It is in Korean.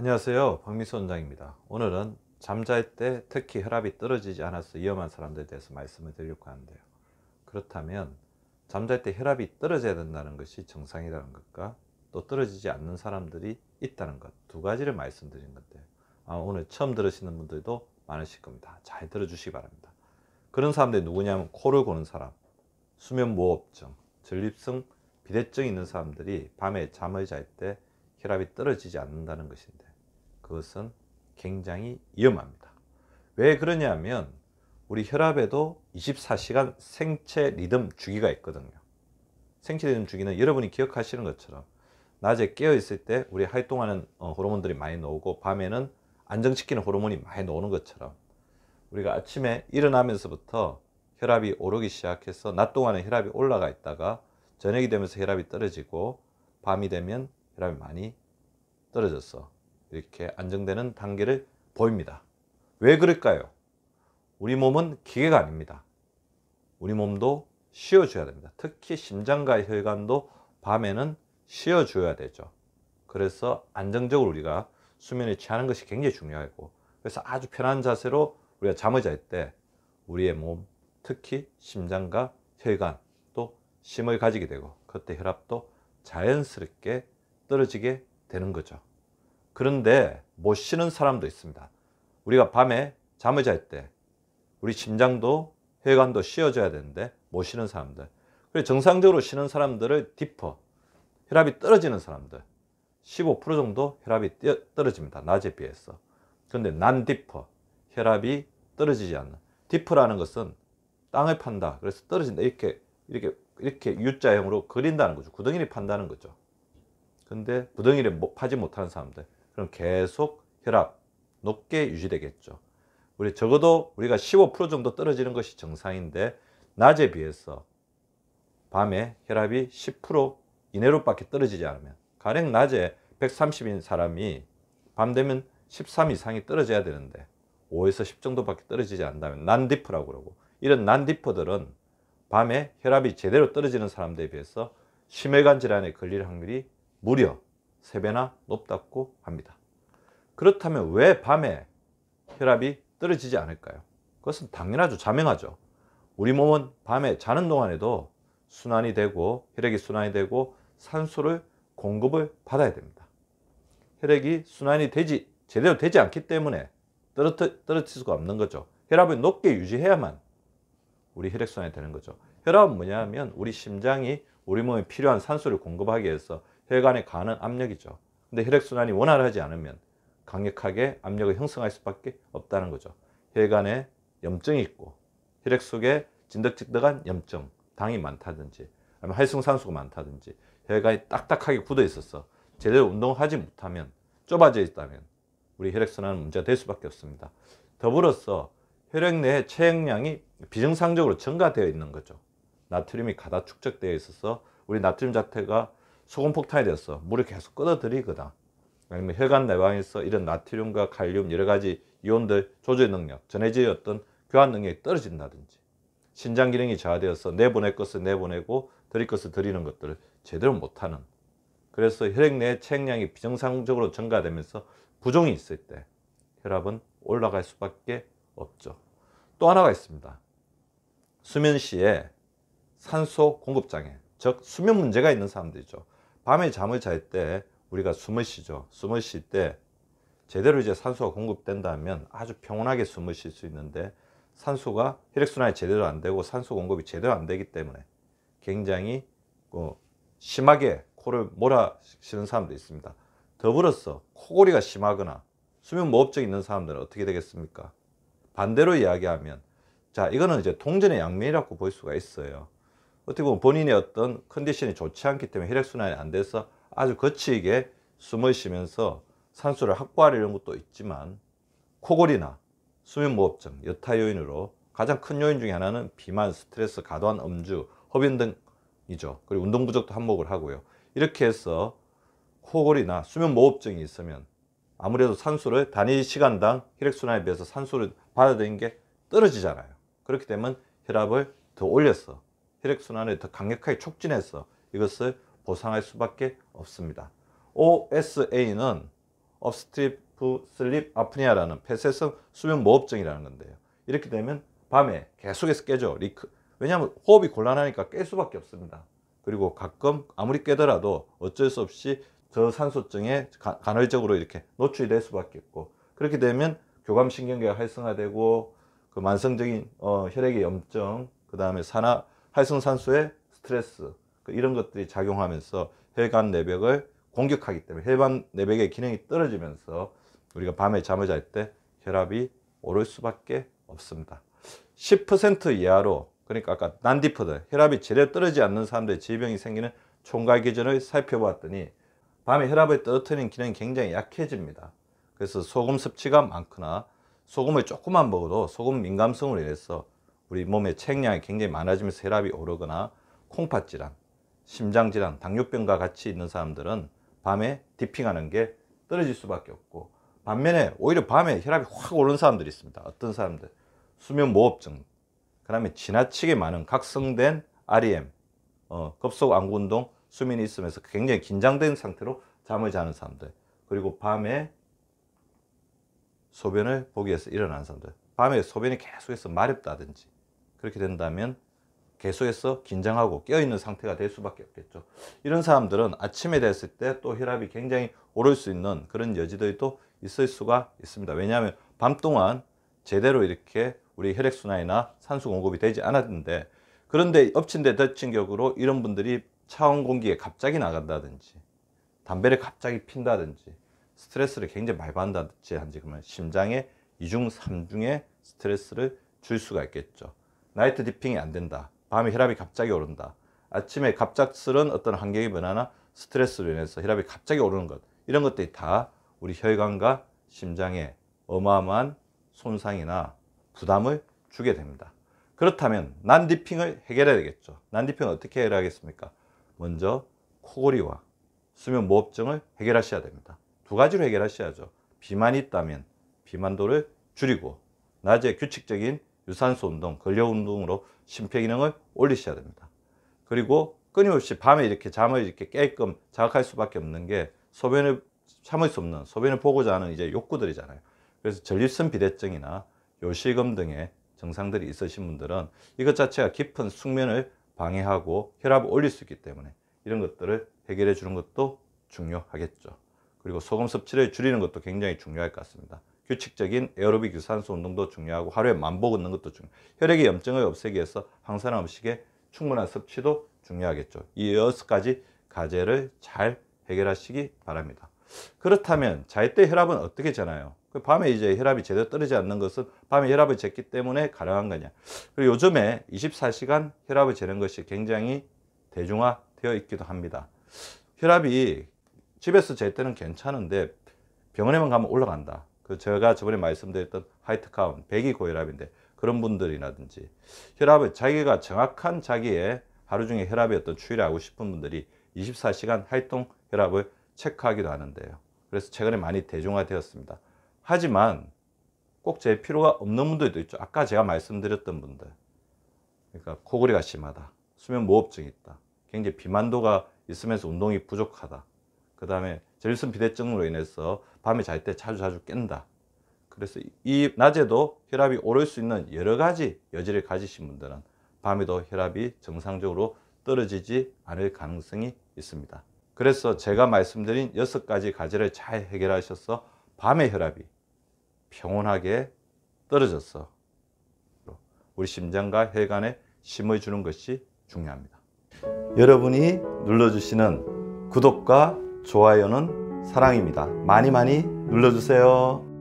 안녕하세요, 박미수 원장입니다. 오늘은 잠잘 때 특히 혈압이 떨어지지 않아서 위험한 사람들에 대해서 말씀을 드리려고 하는데요. 그렇다면 잠잘 때 혈압이 떨어져야 된다는 것이 정상이라는 것과 또 떨어지지 않는 사람들이 있다는 것, 두 가지를 말씀드린 건데요. 오늘 처음 들으시는 분들도 많으실 겁니다. 잘 들어주시기 바랍니다. 그런 사람들이 누구냐면 코를 고는 사람, 수면무호흡증, 전립선 비대증이 있는 사람들이 밤에 잠을 잘 때 혈압이 떨어지지 않는다는 것인데, 그것은 굉장히 위험합니다. 왜 그러냐면 우리 혈압에도 24시간 생체 리듬 주기가 있거든요. 생체 리듬 주기는 여러분이 기억하시는 것처럼 낮에 깨어 있을 때 우리 활동하는 호르몬들이 많이 나오고, 밤에는 안정시키는 호르몬이 많이 나오는 것처럼 우리가 아침에 일어나면서부터 혈압이 오르기 시작해서 낮 동안에 혈압이 올라가 있다가 저녁이 되면서 혈압이 떨어지고, 밤이 되면 혈압이 많이 떨어져서 이렇게 안정되는 단계를 보입니다. 왜 그럴까요? 우리 몸은 기계가 아닙니다. 우리 몸도 쉬어줘야 됩니다. 특히 심장과 혈관도 밤에는 쉬어줘야 되죠. 그래서 안정적으로 우리가 수면에 취하는 것이 굉장히 중요하고, 그래서 아주 편한 자세로 우리가 잠을 잘 때 우리의 몸, 특히 심장과 혈관 또 힘을 가지게 되고, 그때 혈압도 자연스럽게 떨어지게 되는 거죠. 그런데 못 쉬는 사람도 있습니다. 우리가 밤에 잠을 잘 때 우리 심장도 혈관도 쉬어줘야 되는데 못 쉬는 사람들, 그리고 정상적으로 쉬는 사람들을 디퍼, 혈압이 떨어지는 사람들 15% 정도 혈압이 떨어집니다, 낮에 비해서. 그런데 난디퍼, 혈압이 떨어지지 않는, 디퍼라는 것은 땅을 판다, 그래서 떨어진다, 이렇게 U자형으로 그린다는 거죠. 구덩이를 판다는 거죠. 근데 구덩이를 파지 못하는 사람들, 그럼 계속 혈압 높게 유지되겠죠. 우리 적어도 우리가 15% 정도 떨어지는 것이 정상인데, 낮에 비해서 밤에 혈압이 10% 이내로밖에 떨어지지 않으면, 가령 낮에 130인 사람이 밤 되면 13 이상이 떨어져야 되는데 5에서 10 정도밖에 떨어지지 않는다면 난디퍼라고 그러고, 이런 난디퍼들은 밤에 혈압이 제대로 떨어지는 사람들에 비해서 심혈관 질환에 걸릴 확률이 무려 3배나 높다고 합니다. 그렇다면 왜 밤에 혈압이 떨어지지 않을까요? 그것은 당연하죠. 자명하죠. 우리 몸은 밤에 자는 동안에도 순환이 되고, 혈액이 순환이 되고 산소를 공급을 받아야 됩니다. 혈액이 순환이 제대로 되지 않기 때문에 떨어질 수가 없는 거죠. 혈압을 높게 유지해야만 우리 혈액순환이 되는 거죠. 혈압은 뭐냐면 우리 심장이 우리 몸에 필요한 산소를 공급하기 위해서 혈관에 가하는 압력이죠. 근데 혈액순환이 원활하지 않으면 강력하게 압력을 형성할 수밖에 없다는 거죠. 혈관에 염증이 있고, 혈액 속에 진득진득한 염증, 당이 많다든지 아니면 활성산소가 많다든지 혈관이 딱딱하게 굳어 있어서 제대로 운동하지 못하면, 좁아져 있다면 우리 혈액순환은 문제가 될 수밖에 없습니다. 더불어서 혈액 내에 체액량이 비정상적으로 증가되어 있는 거죠. 나트륨이 가다 축적되어 있어서 우리 나트륨 자체가 소금폭탄이 되어서 물을 계속 끌어들이거나, 아니면 혈관 내부에서 이런 나트륨과 칼륨 여러 가지 이온들 조절 능력, 전해질의 어떤 교환 능력이 떨어진다든지, 신장 기능이 저하되어서 내보낼 것을 내보내고 드릴 것을 드리는 것들을 제대로 못하는, 그래서 혈액 내 체액량이 비정상적으로 증가되면서 부종이 있을 때 혈압은 올라갈 수밖에 없죠. 또 하나가 있습니다. 수면 시에 산소 공급 장애, 즉 수면 문제가 있는 사람들이죠. 밤에 잠을 잘 때 우리가 숨을 쉬죠. 숨을 쉴 때 제대로 이제 산소가 공급된다면 아주 평온하게 숨을 쉴 수 있는데, 산소가 혈액순환이 제대로 안 되고 산소 공급이 제대로 안 되기 때문에 굉장히 심하게 코를 몰아쉬는 사람도 있습니다. 더불어서 코골이가 심하거나 수면무호흡증이 있는 사람들은 어떻게 되겠습니까? 반대로 이야기하면, 자, 이거는 이제 동전의 양면이라고 볼 수가 있어요. 어떻게 보면 본인의 어떤 컨디션이 좋지 않기 때문에 혈액순환이 안 돼서 아주 거칠게 숨을 쉬면서 산소를 확보하려는 것도 있지만, 코골이나 수면무호흡증 여타 요인으로 가장 큰 요인 중에 하나는 비만, 스트레스, 과도한 음주, 흡연 등이죠. 그리고 운동 부족도 한몫을 하고요. 이렇게 해서 코골이나 수면무호흡증이 있으면 아무래도 산소를 단위 시간당 혈액순환에 비해서 산소를 받아들이는 게 떨어지잖아요. 그렇게 되면 혈압을 더 올려서 혈액순환을 더 강력하게 촉진해서 이것을 보상할 수밖에 없습니다. OSA는 obstructive sleep apnea라는 폐쇄성 수면 무호흡증이라는 건데요. 이렇게 되면 밤에 계속해서 깨죠. 왜냐하면 호흡이 곤란하니까 깰 수밖에 없습니다. 그리고 가끔 아무리 깨더라도 어쩔 수 없이 저산소증에 간헐적으로 이렇게 노출이 될 수밖에 없고, 그렇게 되면 교감신경계가 활성화되고 그 만성적인 혈액의 염증, 그 다음에 활성산소의 스트레스, 이런 것들이 작용하면서 혈관 내벽을 공격하기 때문에 혈관 내벽의 기능이 떨어지면서 우리가 밤에 잠을 잘 때 혈압이 오를 수밖에 없습니다. 10% 이하로, 그러니까 아까 난디퍼들, 혈압이 제대로 떨어지지 않는 사람들의 질병이 생기는 총괄 기전을 살펴보았더니 밤에 혈압을 떨어뜨리는 기능이 굉장히 약해집니다. 그래서 소금 섭취가 많거나 소금을 조금만 먹어도 소금 민감성으로 인해서 우리 몸의 체액량이 굉장히 많아지면서 혈압이 오르거나 콩팥질환, 심장질환, 당뇨병과 같이 있는 사람들은 밤에 디핑하는 게 떨어질 수밖에 없고, 반면에 오히려 밤에 혈압이 확 오르는 사람들이 있습니다. 어떤 사람들? 수면 무호흡증, 그 다음에 지나치게 많은 각성된 REM, 급속 안구 운동, 수면이 있으면서 굉장히 긴장된 상태로 잠을 자는 사람들, 그리고 밤에 소변을 보기 위해서 일어나는 사람들, 밤에 소변이 계속해서 마렵다든지 그렇게 된다면 계속해서 긴장하고 깨어있는 상태가 될 수밖에 없겠죠. 이런 사람들은 아침에 됐을 때 또 혈압이 굉장히 오를 수 있는 그런 여지들이 또 있을 수가 있습니다. 왜냐하면 밤 동안 제대로 이렇게 우리 혈액순환이나 산소 공급이 되지 않았는데, 그런데 엎친 데 덮친 격으로 이런 분들이 차원 공기에 갑자기 나간다든지 담배를 갑자기 핀다든지 스트레스를 굉장히 많이 받는다든지 한지, 그러면 심장에 2중 3중의 스트레스를 줄 수가 있겠죠. 나이트 디핑이 안 된다, 밤에 혈압이 갑자기 오른다, 아침에 갑작스런 어떤 환경의 변화나 스트레스로 인해서 혈압이 갑자기 오르는 것, 이런 것들이 다 우리 혈관과 심장에 어마어마한 손상이나 부담을 주게 됩니다. 그렇다면 난디핑을 해결해야 되겠죠. 난디핑을 어떻게 해결하겠습니까? 먼저 코골이와 수면 무호흡증을 해결하셔야 됩니다. 두 가지로 해결하셔야죠. 비만이 있다면 비만도를 줄이고, 낮에 규칙적인 유산소 운동, 근력 운동으로 심폐기능을 올리셔야 됩니다. 그리고 끊임없이 밤에 이렇게 잠을 이렇게 깨끔 자극할 수밖에 없는 게 소변을 참을 수 없는, 소변을 보고자 하는 이제 욕구들이잖아요. 그래서 전립선 비대증이나 요실금 등의 증상들이 있으신 분들은 이것 자체가 깊은 숙면을 방해하고 혈압을 올릴 수 있기 때문에 이런 것들을 해결해 주는 것도 중요하겠죠. 그리고 소금 섭취를 줄이는 것도 굉장히 중요할 것 같습니다. 규칙적인 에어로빅 유산소 운동도 중요하고 하루에 만보 걷는 것도 중요해요. 혈액의 염증을 없애기 위해서 항산화 음식의 충분한 섭취도 중요하겠죠. 이 6가지 과제를 잘 해결하시기 바랍니다. 그렇다면 잘 때 혈압은 어떻게 재나요? 밤에 이제 혈압이 제대로 떨어지지 않는 것은 밤에 혈압을 쟀기 때문에 가능한 거냐. 그리고 요즘에 24시간 혈압을 재는 것이 굉장히 대중화되어 있기도 합니다. 혈압이 집에서 잴 때는 괜찮은데 병원에만 가면 올라간다. 제가 저번에 말씀드렸던 화이트 카운, 배기 고혈압인데, 그런 분들이라든지 혈압을 자기가 정확한 자기의 하루 중에 혈압의 어떤 추이를 알고 싶은 분들이 24시간 활동 혈압을 체크하기도 하는데요. 그래서 최근에 많이 대중화되었습니다. 하지만 꼭 잴 필요가 없는 분들도 있죠. 아까 제가 말씀드렸던 분들, 그러니까 코골이가 심하다, 수면 무호흡증이 있다, 굉장히 비만도가 있으면서 운동이 부족하다, 그 다음에 전립선 비대증으로 인해서 밤에 잘 때 자주 깬다. 그래서 이 낮에도 혈압이 오를 수 있는 여러 가지 여지를 가지신 분들은 밤에도 혈압이 정상적으로 떨어지지 않을 가능성이 있습니다. 그래서 제가 말씀드린 6가지 과제를 잘 해결하셔서 밤에 혈압이 평온하게 떨어져서 우리 심장과 혈관에 힘을 주는 것이 중요합니다. 여러분이 눌러주시는 구독과 좋아요는 사랑입니다. 많이 눌러주세요.